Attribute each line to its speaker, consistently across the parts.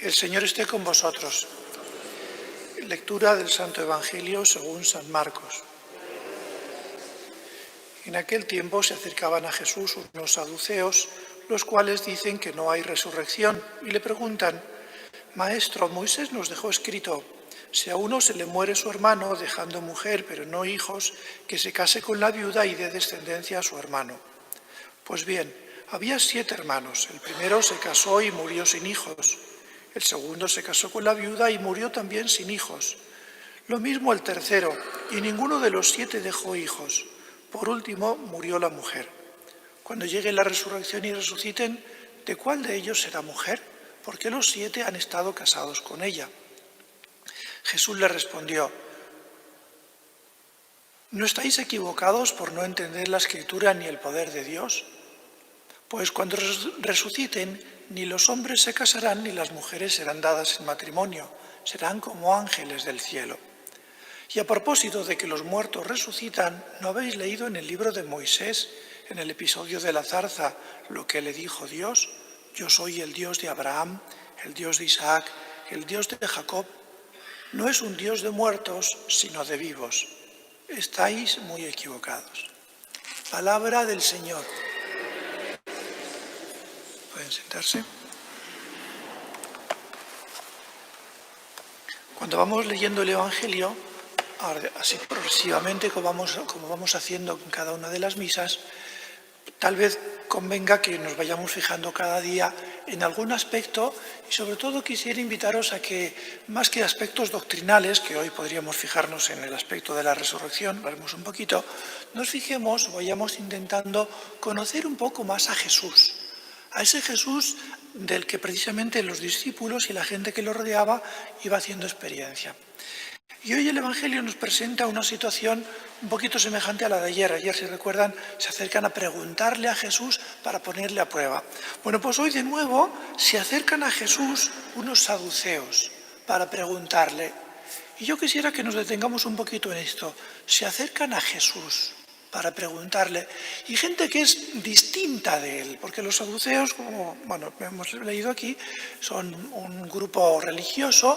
Speaker 1: El Señor esté con vosotros. Lectura del Santo Evangelio según San Marcos. En aquel tiempo se acercaban a Jesús unos saduceos, los cuales dicen que no hay resurrección, y le preguntan: Maestro, Moisés nos dejó escrito: si a uno se le muere su hermano, dejando mujer pero no hijos, que se case con la viuda y dé descendencia a su hermano. Pues bien, había 7 hermanos. El primero se casó y murió sin hijos. El segundo se casó con la viuda y murió también sin hijos. Lo mismo el tercero, y ninguno de los 7 dejó hijos. Por último, murió la mujer. Cuando llegue la resurrección y resuciten, ¿de cuál de ellos será mujer? Porque los 7 han estado casados con ella. Jesús le respondió: ¿no estáis equivocados por no entender la Escritura ni el poder de Dios? Pues cuando resuciten, ni los hombres se casarán ni las mujeres serán dadas en matrimonio, serán como ángeles del cielo. Y a propósito de que los muertos resucitan, ¿no habéis leído en el libro de Moisés, en el episodio de la zarza, lo que le dijo Dios? Yo soy el Dios de Abraham, el Dios de Isaac, el Dios de Jacob. No es un Dios de muertos, sino de vivos. Estáis muy equivocados. Palabra del Señor. Pueden sentarse. Cuando vamos leyendo el Evangelio, así progresivamente como vamos haciendo en cada una de las misas, tal vez convenga que nos vayamos fijando cada día en algún aspecto, y sobre todo quisiera invitaros a que, más que aspectos doctrinales, que hoy podríamos fijarnos en el aspecto de la resurrección, lo haremos un poquito, nos fijemos, vayamos intentando conocer un poco más a Jesús, a ese Jesús del que precisamente los discípulos y la gente que lo rodeaba iba haciendo experiencia. Y hoy el Evangelio nos presenta una situación un poquito semejante a la de ayer. Ayer, si recuerdan, se acercan a preguntarle a Jesús para ponerle a prueba. Bueno, pues hoy de nuevo se acercan a Jesús unos saduceos para preguntarle. Y yo quisiera que nos detengamos un poquito en esto. Se acercan a Jesús para preguntarle, y gente que es distinta de él, porque los saduceos, como hemos leído aquí, son un grupo religioso,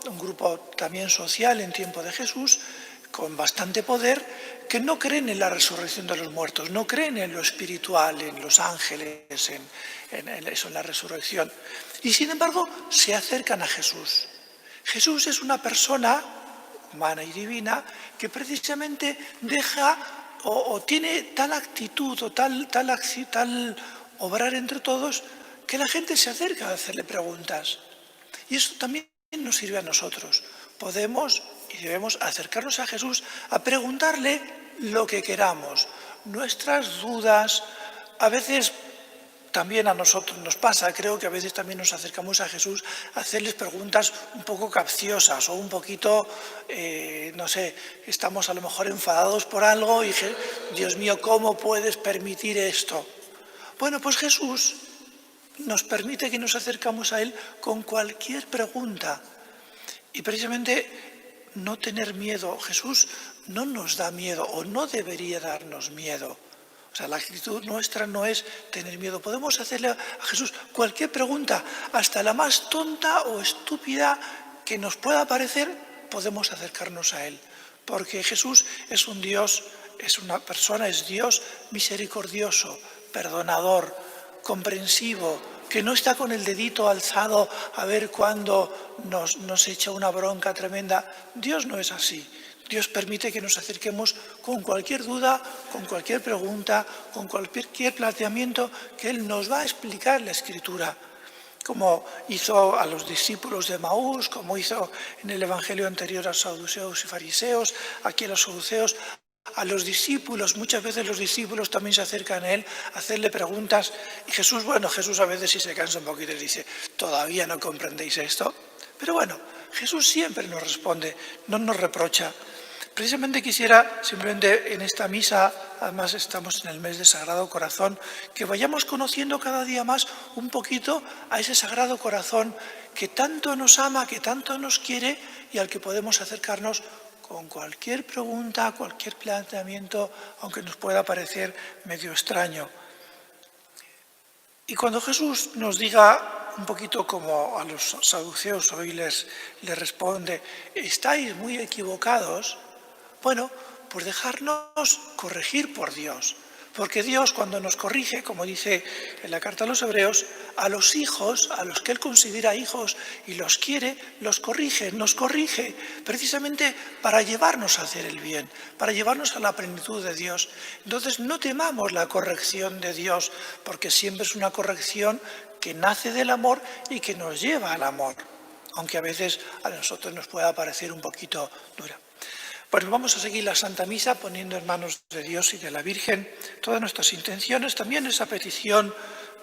Speaker 1: un grupo también social en tiempo de Jesús, con bastante poder, que no creen en la resurrección de los muertos, no creen en lo espiritual, en los ángeles, en la resurrección. Y sin embargo, se acercan a Jesús. Jesús es una persona humana y divina que precisamente deja o tiene tal actitud o tal obrar entre todos que la gente se acerca a hacerle preguntas. Y eso también nos sirve a nosotros. Podemos y debemos acercarnos a Jesús a preguntarle lo que queramos, nuestras dudas. A veces también a nosotros nos pasa, creo que a veces también nos acercamos a Jesús a hacerles preguntas un poco capciosas o un poquito, estamos a lo mejor enfadados por algo y Dios mío, ¿cómo puedes permitir esto? Bueno, pues Jesús nos permite que nos acercamos a Él con cualquier pregunta y precisamente no tener miedo. Jesús no nos da miedo o no debería darnos miedo. O sea, la actitud nuestra no es tener miedo. Podemos hacerle a Jesús cualquier pregunta, hasta la más tonta o estúpida que nos pueda parecer, podemos acercarnos a Él. Porque Jesús es un Dios, es una persona, es Dios misericordioso, perdonador, comprensivo, que no está con el dedito alzado a ver cuándo nos echa una bronca tremenda. Dios no es así. Dios permite que nos acerquemos con cualquier duda, con cualquier pregunta, con cualquier planteamiento que Él nos va a explicar la Escritura, como hizo a los discípulos de Maús, como hizo en el Evangelio anterior a los saduceos y fariseos, aquí a los saduceos, a los discípulos. Muchas veces los discípulos también se acercan a Él a hacerle preguntas, y Jesús a veces sí se cansa un poquito y dice: ¿todavía no comprendéis esto? Pero bueno, Jesús siempre nos responde, no nos reprocha. Precisamente quisiera, simplemente en esta misa, además estamos en el mes de Sagrado Corazón, que vayamos conociendo cada día más un poquito a ese Sagrado Corazón que tanto nos ama, que tanto nos quiere y al que podemos acercarnos con cualquier pregunta, cualquier planteamiento, aunque nos pueda parecer medio extraño. Y cuando Jesús nos diga un poquito como a los saduceos hoy les responde, estáis muy equivocados. Bueno, pues dejarnos corregir por Dios. Porque Dios, cuando nos corrige, como dice en la carta a los Hebreos, a los hijos, a los que Él considera hijos y los quiere, los corrige, nos corrige, precisamente para llevarnos a hacer el bien, para llevarnos a la plenitud de Dios. Entonces, no temamos la corrección de Dios, porque siempre es una corrección que nace del amor y que nos lleva al amor, aunque a veces a nosotros nos pueda parecer un poquito dura. Pues vamos a seguir la Santa Misa poniendo en manos de Dios y de la Virgen todas nuestras intenciones, también esa petición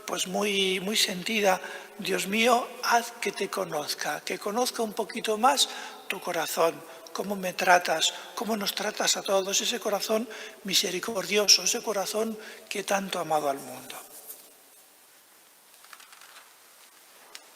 Speaker 1: pues muy sentida, Dios mío, haz que te conozca, que conozca un poquito más tu corazón, cómo me tratas, cómo nos tratas a todos, ese corazón misericordioso, ese corazón que tanto ha amado al mundo.